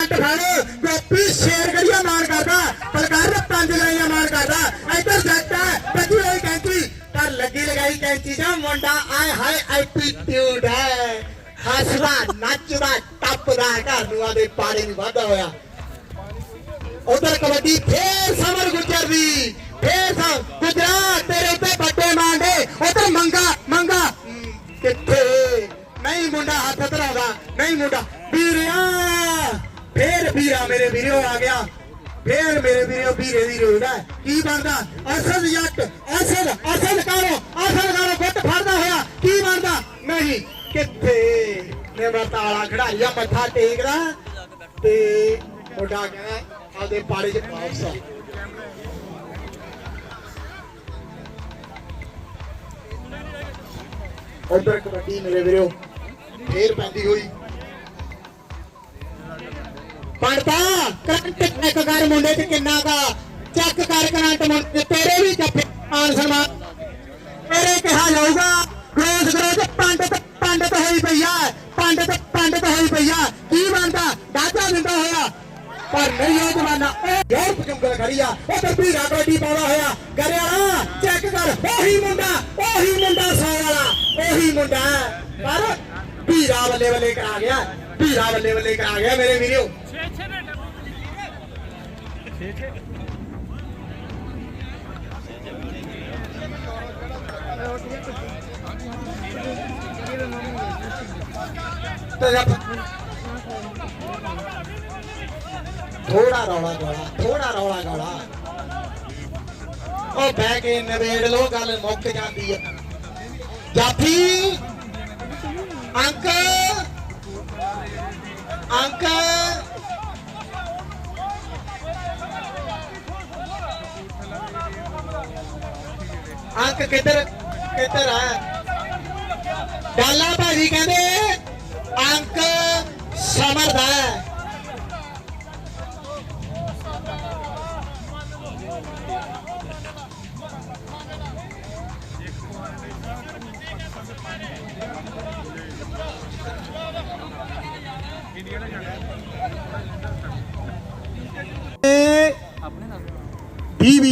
गोपी शेर करिया मान करदा बलकार 5 लड़ाइयां मान करदा इधर जट है बची हुई कैंची पर लगी लगाई कैंची दा मुंडा आए हाय एटीट्यूड है हसदा नचदा टपदा घर नूं आदे पाड़े नहीं वादा होया उधर कबड्डी फिर समर गुजर दी फिर गुजरात तेरे उत्ते बट्टे मांडे उधर मंगा मंगा किथे नहीं मुंडा हाथ धरादा नहीं मुंडा वीरिया फिर वीरा मेरे वीरो आ गया फिर मेरे वीरो वीरे वीरे होगा की बनदा असद जट असद करो गुट फड़दा होया की बनदा नहीं किथे मेरा ताला खड़ाइया मत्था टेकदा ते मुंडा कहना आदे पाड़े च वापस उधर कबड्डी मेरे वीरो फिर पैंदी हुई पढ़ता करंट चेक कर मुंडे च किन्ना का चेक कर करंट मुंडे तेरे भी जप्पे मान सम्मान तेरे कहा जाऊगा ग्रोस ग्रोस पंडित होई पई है पंडित होई पई है की बनदा दादा दिंदा होया पर नहीं हो जमाना जोर चुंगल खड़ी आ उधर भी कबड्डी पावा होया गरियाला चेक कर ओही मुंडा 100 वाला ओही मुंडा पर भीरा बल्ले बल्ले करा गया भीरा बल्ले बल्ले करा गया मेरे वीरो थोड़ा रौला गौला ओ बह के नवेड़ लो गल मुक जाती है जाफी अंक किधर है डाला भाजी कहते अंक समर्थ है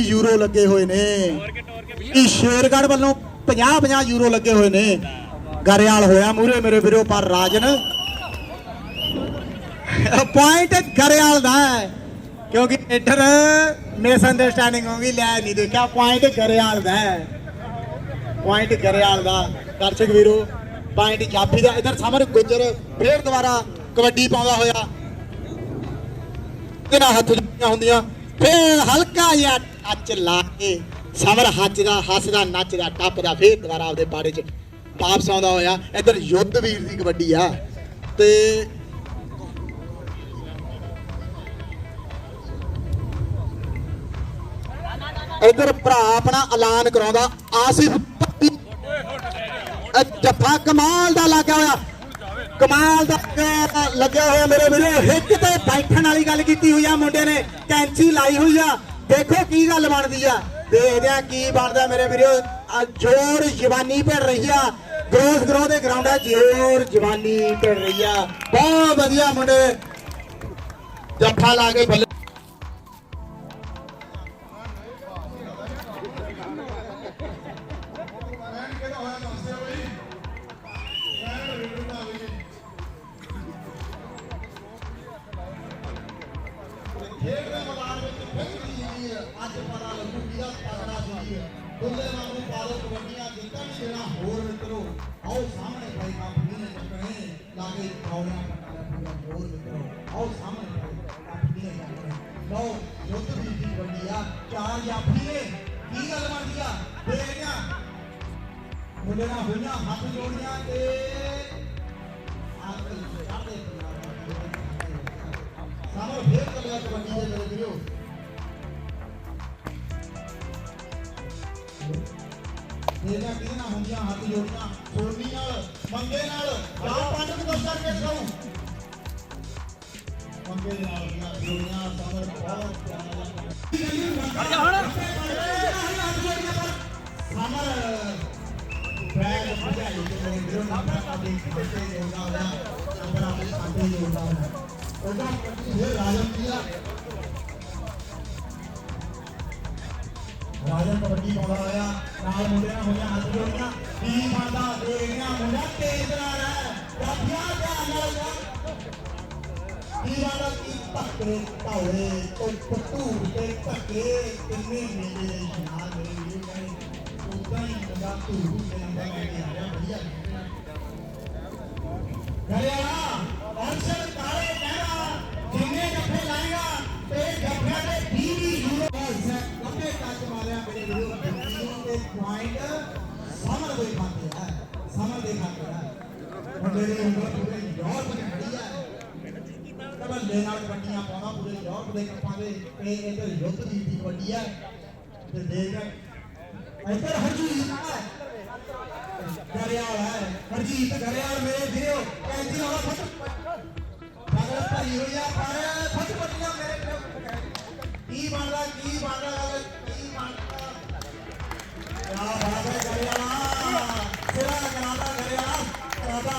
यूरो लगे हुए ने शेरगढ़ वालों 50 यूरो लगे हुए ने गरियाल होया मूरे मेरे वीरो पर राजन पॉइंट गरियाल दा है क्योंकि इधर मिसअंडरस्टैंडिंग होगी लै नहीं देखा पॉइंट गरियाल दा है पॉइंट गरियाल दा दर्शक वीरो पॉइंट जाफी दा इधर समर गुजर फिर दोबारा कबड्डी पाउंदा होया तेरा हथ हुंदियां फिर हल्का जिहा टच ला के समर हसदा नचदा टपदा फिर दोबारा आपदे बाड़े च वापस आउंदा होया इधर युद्ध वीर दी कबड्डी आ ते इधर भरा अपना ऐलान कराउंदा आसिफ जफा कमाल दा लग्या होया कमाल दा लग्या होया मेरे वीरो हिक ते बैठण वाली गल कीती हुई आ मुंडे ने कैंची लाई हुई आ देखो की गल बनदी आ देखदे आ की बनदा मेरे वीरो जोर जवानी भिड़ रही आ ग्रोह दे ग्राउंड जोर जवानी भिड़ रही आ बहुत वधिया मुंडे जफा ला के बल्ले हाथ जोड़िया फिर चलिया कबड्डी दे मेरे वीरो मेरा कितना होंगिया हाथ जोड़िया सोनी नाल मंगे नाल जा पंज को दस करके दिखाऊं मंगे नाल जोड़िया समर बहुत प्यारा समर बैग बजाई के मेरे वीरो नंबर का देख के जोड़ा होया नंबर आपके खाते जोड़ा होया राजन कबड्डी पाउंदा होया नाल मुंडे नाल होया हाथ जोड़ियां टीम बनदा देखियां मुंडा तेज नाल है जाफिया ध्यान नाल की वाला की धक्के धौले पट्टू ते धक्के किन्ने मेले नाल मेरे वीडियो कने उदां ही मुंडा धूड़ ते नंबर लेके आया बढ़िया घरेला अर्शद काले कहना जिन्ने जफे लाएगा ते जफे दे 20 यूरो से लंबे टच मारिया मेरे वीडियो के पॉइंट समर दे खाते है समर दे खाते है और मेरे ऊपर पूरे यूरोप में खड़ी है तब ले नाल कबड्डियां पाना पूरे यूरोप दे कपां दे ते इधर युद्ध दी कबड्डी है ते देख इधर हरजीत है घरियाल है हरजीत घरियाल मेरे वीडियो कैंची वाला फट पागल भरी हुई है पर फट पटियां मेरे की बनदा की बनदा क्या बात है घरियाला सिरा करादा घरियाला करादा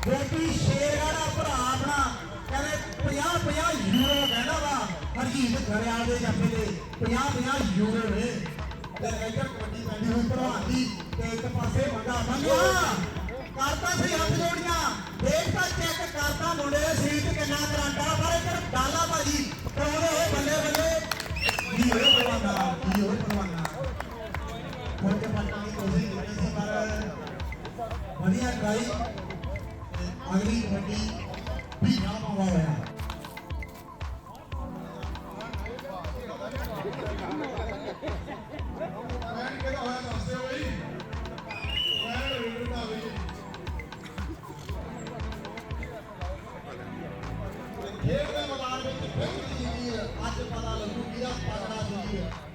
बेटी शेरगढ़ भरा अपना कहते 50 यूरो कहना वा हरजीत घरियाल दे जफे दे 50 यूरो ने इधर कबड्डी पैंदी हुई भलवान दी ते एक पासे मंगा मंगिया करता सी हाथ जोड़ियां देखता चेक करता मुंडे दे सीट किन्ना करंट आ पर इधर डाला भाजी कराउंदे होए बल्ले बल्ले जी होए परवाना फुल के पटना की कोशिश की सी पर बढ़िया ट्राई अगली कबड्डी भी ना पावा होया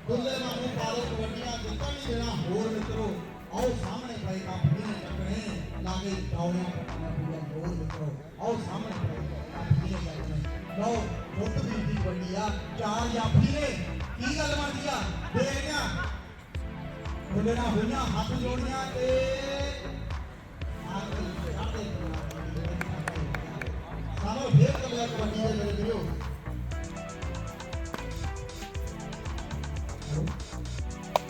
दुल्ले मामू पालो कबड्डियां जितना भी देना होर मित्रों आओ सामने भाई काफी ने टकरे लागे दौड़ियां पटना पूरा होर मित्रों आओ सामने भाई काफी ने टकरे लो फुट भी दी कबड्डियां चार जाफी ने की गल बन दिया देखिया दुल्ले ना होइयां हाथ जोड़ियां ते सालो फेर कबड्डी कबड्डी दे मेरे वीडियो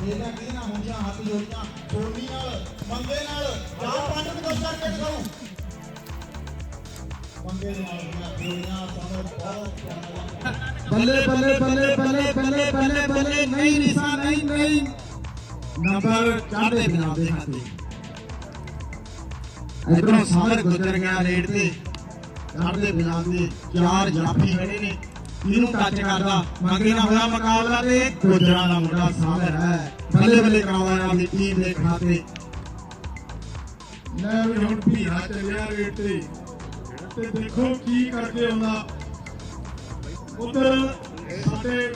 ਇਹਦਾ ਕਿਹਦੇ ਨਾਲ ਹੁੰਦੀਆਂ ਹੱਥ ਜੋੜੀਆਂ ਛੋਟੀ ਨਾਲ ਮੰਗੇ ਨਾਲ ਜਾਂ ਪੰਜ ਕਿਲੋ ਕਰਕੇ ਦਿਖਾਉ ਮੰਗੇ ਨਾਲ ਜੋੜੀਆਂ ਸਾਨੂੰ ਬਹੁਤ ਬੱਲੇ ਬੱਲੇ ਬੱਲੇ ਬੱਲੇ ਬੱਲੇ ਬੱਲੇ ਬੱਲੇ ਨਹੀਂ ਨਿਸ਼ਾ ਨਹੀਂ ਨੰਬਰ ਚੜ੍ਹਦੇ ਪੰਜਾਬ ਦੇ ਖਾਤੇ ਇਧਰੋਂ ਸਾਰ ਗੁਜ਼ਰ ਗਿਆ ਰੇਡ ਤੇ ਚੜ੍ਹਦੇ ਪੰਜਾਬ ਦੇ ਚਾਰ ਜਾਫੀ ਖੜੇ ਨੇ ਇਹਨੂੰ ਟੱਚ ਕਰਦਾ ਮੰਗੇ ਨਾ ਹੋਇਆ ਮੁਕਾਬਲਾ ਤੇ ਗੁਜਰਾਂ ਦਾ ਮੁੰਡਾ ਸਾਹਮਣੇ ਹੈ ਬੱਲੇ ਬੱਲੇ ਕਰਾਉਂਦਾ ਆਪਣੀ ਟੀਮ ਦੇ ਖਾਤੇ ਲੈ ਵੀ ਹੁਣ ਭੀੜਾ ਚੱਲਿਆ ਰੇਟ ਤੇ ਦੇਖੋ ਕੀ ਕਰਕੇ ਆਉਂਦਾ ਉਧਰ ਸਾਡੇ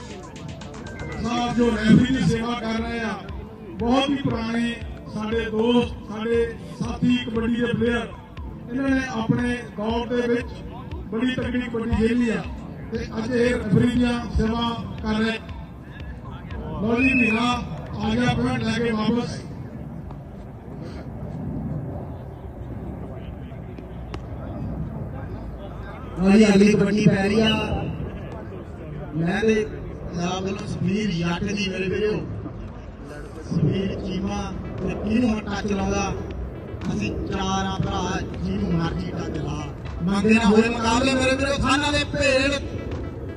ਸਾਹਿਬ ਜੋ ਰੈਫਰੀ ਦੀ ਸੇਵਾ ਕਰ ਰਹੇ ਆ ਬਹੁਤ ਹੀ ਪੁਰਾਣੇ ਸਾਡੇ ਦੋਸਤ ਸਾਡੇ ਸਾਥੀ ਕਬੱਡੀ ਦੇ ਪਲੇਅਰ ਇਹਨਾਂ ਨੇ ਆਪਣੇ ਦੌਰ ਦੇ ਵਿੱਚ ਬੜੀ ਤਕੜੀ ਕਬੱਡੀ ਖੇਲੀ ਆ ਤੇ ਅੱਜ ਇਹ ਰੈਫਰੀ ਦੀਆਂ ਸੇਵਾ ਕਰ ਰਹੇ ਲੋ ਜੀ ਵੀਰਾ ਆ ਗਿਆ ਪੁਆਇੰਟ ਲੈ ਕੇ ਵਾਪਸ ਅਗਲੀ ਕਬੱਡੀ ਪੈ ਰਹੀ ਆ ਮੈਂ ਤੇ ਪੰਜਾਬ ਵੱਲੋਂ ਸਪੀਰ ਜੱਟ ਦੀ ਮੇਰੇ ਵੀਰੋ ਸਪੀਰ ਚੀਮਾ ਤੇ ਕਿਹਨੂੰ ਟੱਚ ਲਾਉਂਦਾ ਅਸੀਂ ਚਾਰਾਂ ਭਰਾ ਜਿਹਨੂੰ ਮਰਜੀ ਟੱਚ ਲਾ ਮੰਗੇ ਨਾ ਹੋਏ ਮੁਕਾਬਲੇ ਮੇਰੇ ਵੀਰੋ ਖਾਨਾ ਦੇ ਭੇੜ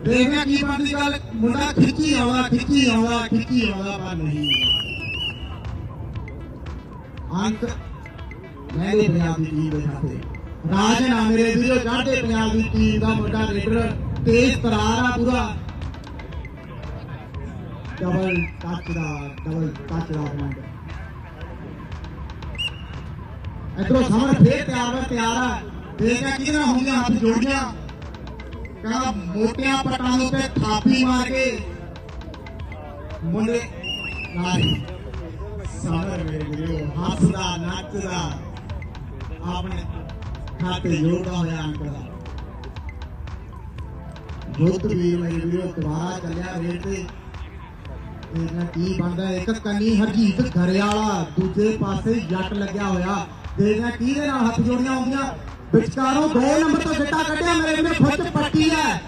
ਦੇਖਿਆ ਕੀ ਬਣਦੀ ਗੱਲ ਮੁੰਡਾ ਖਿੱਚੀ ਆਉਂਦਾ ਪਰ ਨਹੀਂ ਅੰਕ ਮੈਂ ਦੇ ਪੰਜਾਬ ਦੀ ਟੀਮ ਦੇ ਖਾਤੇ ਰਾਜ ਨਾ ਮੇਰੇ ਵੀਰੋ ਚੜ੍ਹਦੇ ਪੰਜਾਬ ਦੀ ਟੀਮ ਦਾ ਮੁੰਡਾ ਰੇਡਰ ਤੇਜ਼ ਤਰਾਰ ਆ ਪੂਰਾ ਡਬਲ ਟੱਚ ਦਾ ਪੁਆਇੰਟ ਇਧਰੋਂ ਸਾਹਮਣੇ ਫੇਰ ਤਿਆਰ ਆ ਦੇਖਿਆ ਕਿਹਦੇ ਨਾਲ ਹੁੰਦੀਆਂ ਹੱਥ ਜੋੜ ਗਿਆ ਕਹਿੰਦਾ ਮੋਟਿਆਂ ਪੱਟਾਂ ਦੇ ਉੱਤੇ ਥਾਪੀ ਮਾਰ ਕੇ ਮੁੰਡੇ ਨਾਰੀ ਸਾਹਮਣੇ ਮੇਰੇ ਵੀਰੋ ਹੱਸਦਾ ਨੱਚਦਾ ਆਪਣੇ ਖਾਤੇ ਜੋੜਦਾ ਹੋਇਆ ਅੰਕ ਦਾ ਜੋਤ ਵੀਰ ਮੇਰੇ ਵੀਰੋ ਦੁਬਾਰਾ ਚੱਲਿਆ ਰੇਟ ਤੇ ਇਹਨਾਂ ਕੀ ਬਣਦਾ ਇੱਕ ਕੰਨੀ ਹਰਜੀਤ ਘਰੇ ਵਾਲਾ ਦੂਜੇ ਪਾਸੇ ਜੱਟ ਲੱਗਿਆ ਹੋਇਆ ਦੇਖਣਾ ਕਿਹਦੇ ਨਾਲ ਹੱਥ ਜੋੜੀਆਂ ਆਉਂਦੀਆਂ ਵਿਚਕਾਰੋਂ 2 ਨੰਬਰ ਤੋਂ ਗਿੱਟਾ ਕੱਢਿਆ ਮੇਰੇ ਵੀਰੋ ਖੁੱਚ ਪੱਟੀ ਹੈ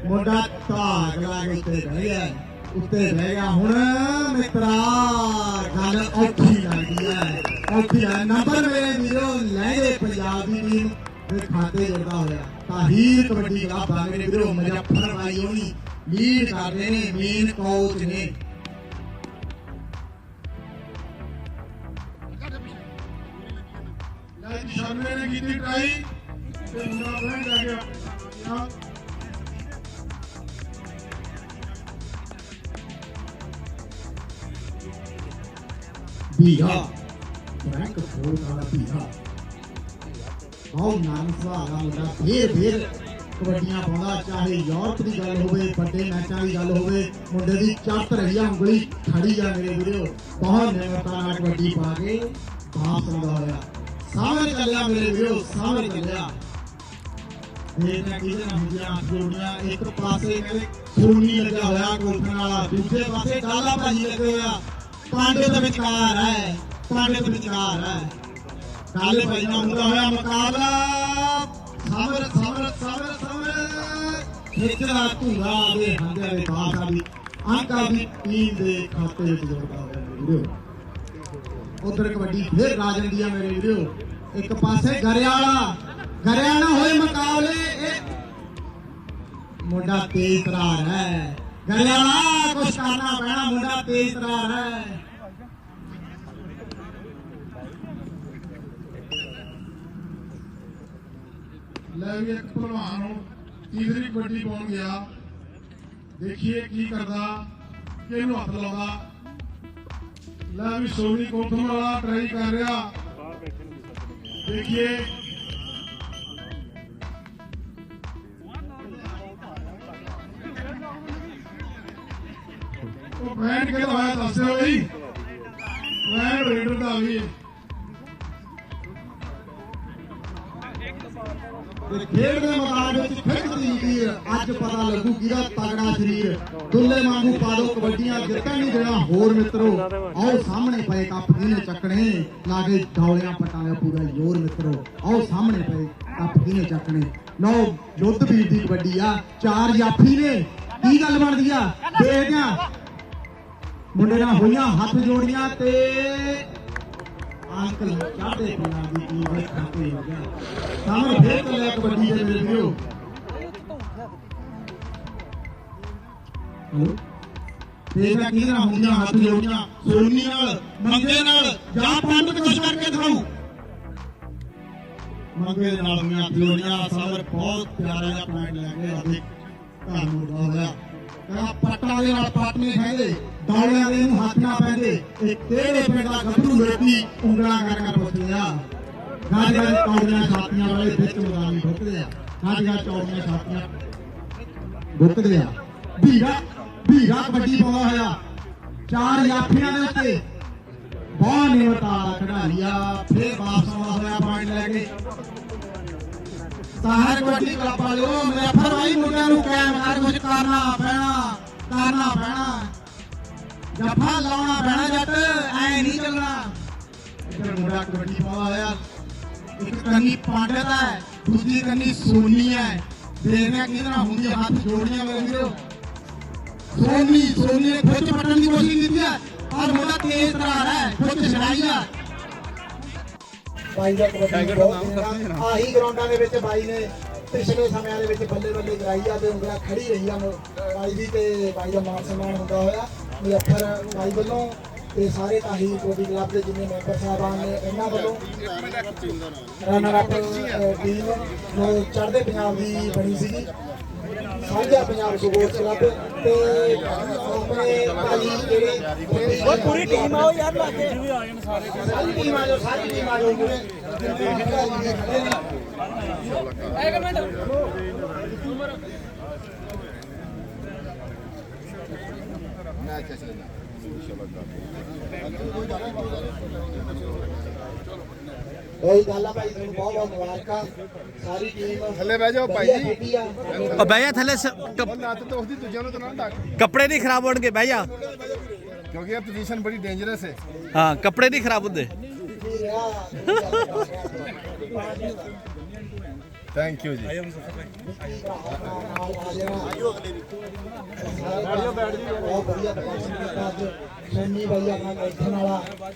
ਮੁੰਡਾ ਧਾਗ ਲਾ ਕੇ ਉੱਤੇ ਬਹਿ ਗਿਆ ਹੁਣ ਮਿੱਤਰਾ ਗੱਲ ਔਖੀ ਲੱਗਦੀ ਹੈ ਔਖੀ ਹੈ ਨੰਬਰ ਮੇਰੇ ਵੀਰੋ ਲੈ ਗਏ ਪੰਜਾਬ ਦੀ ਟੀਮ ਦੇ ਖਾਤੇ ਜੁੜਦਾ ਹੋਇਆ ਤਾਹੀਰ ਕਬੱਡੀ ਕਲੱਬ ਆ ਮੇਰੇ ਵੀਰੋ ਮੁਜ਼ੱਫਰ ਭਾਈ ਹੋਣੀ ਲੀਡ ਕਰਦੇ ਨੇ ਮੇਨ ਕੋਚ ਨੇ ਸ਼ਰਮੇ ਨੇ ਕੀਤੀ ਟਰਾਈ ਤੇ ਮੁੰਡਾ ਬੈਠ ਜਾ ਗਿਆ बीघा रैंक 4 वाला बीघा बहुत नाम सुहागा मुंडा फिर कबड्डियां पाਉਂਦਾ ਚਾਹੇ ਯੂਰਪ ਦੀ ਗੱਲ ਹੋਵੇ ਵੱਡੇ ਮੈਚਾਂ ਦੀ ਗੱਲ ਹੋਵੇ ਮੁੰਡੇ ਦੀ ਚੱਤ ਰਹੀ ਆ ਉਂਗਲੀ ਖੜੀ ਆ ਮੇਰੇ ਵੀਰੋ ਬਹੁਤ ਨਿਮਰਤਾ ਨਾਲ ਕਬੱਡੀ ਪਾ ਕੇ ਵਾਪਸ ਆਉਂਦਾ ਹੋਇਆ ਸਾਹਮਣੇ ਚੱਲਿਆ ਮੇਰੇ ਵੀਰੋ ਸਾਹਮਣੇ ਚੱਲਿਆ ਦੇਖਣਾ ਕਿਹਦੇ ਨਾਲ ਹੁੰਦੀਆਂ ਜੋੜੀਆਂ ਇੱਕ ਪਾਸੇ ਸੋਨੀ ਲੱਗਿਆ ਹੋਇਆ ਗੋਲਫਨ ਵਾਲਾ ਦੂਜੇ ਪਾਸੇ ਡਾਲਾ ਭਾਜੀ ਲੱਗੇ ਹੋਇਆ पांडे का विचार है काले भाई का मुद्दा होया मुकाबला समर खिचड़ा धूरा दे हंदे दे बास आ भी अंका भी टीम दे खाते विच जोड़दा होया वीडियो उधर कबड्डी फिर राजन दिया मेरे वीडियो एक पासे गरियाला होए मुकाबले मुंडा तेज तरार है गरियाला कुछ करना पैना मुंडा तेज तरार है ਲੈ ਵੀ ਇੱਕ ਭਲਵਾਨ ਨੂੰ ਤੀਸਰੀ ਕਬੱਡੀ ਪਾਉਣ ਗਿਆ ਦੇਖੀਏ ਕੀ ਕਰਦਾ ਕਿਹਨੂੰ ਹੱਥ ਲਾਉਂਦਾ ਲੈ ਵੀ ਸੋਨੀ ਕੋਠਮ ਵਾਲਾ ਟਰਾਈ ਕਰ ਰਿਹਾ ਦੇਖੀਏ ਉਹ ਬੈਂਡ ਕਿਹਦਾ ਹੋਇਆ ਦੱਸਿਓ ਬਈ ਬੈਂਡ ਰੇਡਰ ਦਾ ਵੀ खेल के मैदान में खिचदी तीर अज पता लगू किहदा तगड़ा शरीर दुल्ले वांगू पा दो कबड्डियां जितन नहीं देना होर मित्रों आओ सामने पे कप किने चकने लागे डौलियां पटावे पूरा जोर मित्रों आओ सामने पे कप किने चकने लो युद्ध वीर दी कबड्डी आ चार जाफी ने की गल बनदी आ देखदे आ मुंडे नाल होईयां हत्थ जोड़ियां ते अंकल चाहते पंजाबी टीम दे खाते हो गया सामने फिर चलिया कबड्डी दे मेरे वीडियो हेलो देखा किधर होंदियां हाथ जोड़ियां सोनी नाल मंगे नाल जा पंडित कुछ करके दिखाऊं मंगे नाल होंदियां हाथ जोड़ियां सामने बहुत प्यारा जिहा पॉइंट लगे अभी घर मुड़दा होया कहा पट्टा दे नाल पट नहीं खांदे दौड़ियां दे नूं हੱਥ ना पैंदे ए तेरे पिंड दा ਗੱਭਰੂ ਲੋਕੀ ਉਂਗਲਾਂ ਕਰ ਪੁੱਛਦੇ ਆ ਗਾਜ ਗਾਜ ਚੌੜੀਆਂ ਛਾਤੀਆਂ ਵਾਲੇ ਵਿੱਚ ਮੈਦਾਨ ਢੁੱਕਦੇ ਆ ਗਾਜ ਗਾਜ ਚੌੜੀਆਂ ਛਾਤੀਆਂ ਢੁੱਕਦੇ ਆ ਵੀਰਾ ਕਬੱਡੀ ਪਾਉਂਦਾ ਹੋਇਆ ਚਾਰ ਜਾਫੀਆਂ ਦੇ ਉੱਤੇ ਬਹੁਤ ਨਿਮਰਤਾ ਖਿਡਾਰੀ ਆ ਫੇਰ ਵਾਪਸ ਆਉਂਦਾ ਹੋਇਆ ਪੁਆਇੰਟ ਲੈ ਕੇ ਤਾਹਰ ਕਬੱਡੀ ਕਲੱਬ ਵਾਲਿਓ ਮੁਜ਼ੱਫਰ ਭਾਈ ਮੁੰਡਿਆਂ ਨੂੰ ਕਾਇਮ ਕਰ ਕੁਝ ਕਰਨਾ ਪੈਣਾ ਜੱਫਾ ਲਾਉਣਾ ਪੈਣਾ ਜੱਟ ਐ ਨਹੀਂ ਚੱਲਣਾ ਇੱਧਰ ਮੁੰਡਾ ਕਬੱਡੀ ਪਾਉਂਦਾ ਹੋਇਆ ਇੱਕ ਕੰਨੀ ਪਾਂਡਿਤ ਹੈ ਦੂਜੀ ਕੰਨੀ ਸੋਨੀ ਹੈ ਦੇਖਦੇ ਆ ਕਿਹਦੇ ਨਾਲ ਹੁੰਦੀ ਹੱਥ ਜੋੜੀਆਂ ਮੇਰੇ ਵੀਰੋ ਸੋਨੀ ਨੇ ਖੁੱਚ ਪਟਣ ਦੀ ਕੋਸ਼ਿਸ਼ ਕੀਤੀ ਹੈ ਔਰ ਮੁੰਡਾ ਤੇਜ਼ ਤਰਾਰ ਹੈ ਖੁੱਚ ਛੜਾਈ ਆ ਬਾਈ ਦਾ ਕਬੱਡੀ ਆਹੀ ਗਰਾਊਂਡਾਂ ਦੇ ਵਿੱਚ ਬਾਈ ਨੇ ਪਿਛਲੇ ਸਮਿਆਂ ਦੇ ਵਿੱਚ ਬੱਲੇ ਬੱਲੇ ਕਰਾਈ ਆ ਤੇ ਉਂਗਲਾਂ ਖੜੀ ਰਹੀ ਆ ਬਾਈ ਦੀ ਤੇ ਬਾਈ ਦਾ ਮਾਨ ਸਨਮਾਨ ਹੁੰਦਾ ਹੋਇਆ ਮੁਜ਼ੱਫਰ ਬਾਈ ਵੱਲੋਂ ਤੇ ਸਾਰੇ ਤਾਹੀ ਕਬੱਡੀ ਕਲੱਬ ਦੇ ਜਿੰਨੇ ਮੈਂਬਰ ਸਾਹਿਬਾਨ ਨੇ ਇਹਨਾਂ ਵੱਲੋਂ ਰਨਰ ਅਪ ਟੀਮ ਜੋ ਚੜ੍ਹਦੇ ਪੰਜਾਬ ਦੀ ਬਣੀ ਸੀਗੀ ਸਾਂਝਾ ਪੰਜਾਬ ਸਪੋਰਟਸ ਕਲੱਬ ਤੇ ਆਪਣੇ ਭਾਈ ਜਿਹੜੇ ਪੂਰੀ ਟੀਮ ਆਓ ਯਾਰ ਲਾਗੇ ਸਾਰੀ ਟੀਮ ਆ ਜਾਓ ਪੂਰੇ ਇੱਕ ਮਿੰਟ मैच कैसे लेना भाई गाला भाई ਤੁਹਾਨੂੰ ਬਹੁਤ ਬਹੁਤ ਮੁਬਾਰਕਾਂ ਸਾਰੀ ਟੀਮ ਥੱਲੇ ਬਹਿ ਜਾਓ ਭਾਈ ਜੀ ਉਹ ਬਹਿ ਜਾ ਥੱਲੇ ਲੱਤ ਤੇ ਉਸਦੀ ਦੂਜਿਆਂ ਨੂੰ ਤਾਂ ਨਾ ਡੱਕ ਕੱਪੜੇ ਨਹੀਂ ਖਰਾਬ ਹੋਣਗੇ ਬਹਿ ਜਾ ਕਿਉਂਕਿ ਇਹ ਪੋਜੀਸ਼ਨ ਬੜੀ ਡੇਂਜਰਸ ਹੈ ਹਾਂ ਕੱਪੜੇ ਨਹੀਂ ਖਰਾਬ ਹੁੰਦੇ ਥੈਂਕ ਯੂ ਜੀ ਆਇਓ ਅਗਲੇ ਵੀ ਬੈਠ ਜੀ ਬਹੁਤ ਵਧੀਆ ਸੈਨੀ ਬਾਈ ਆਪਣਾ ਬੈਠਣ ਵਾਲਾ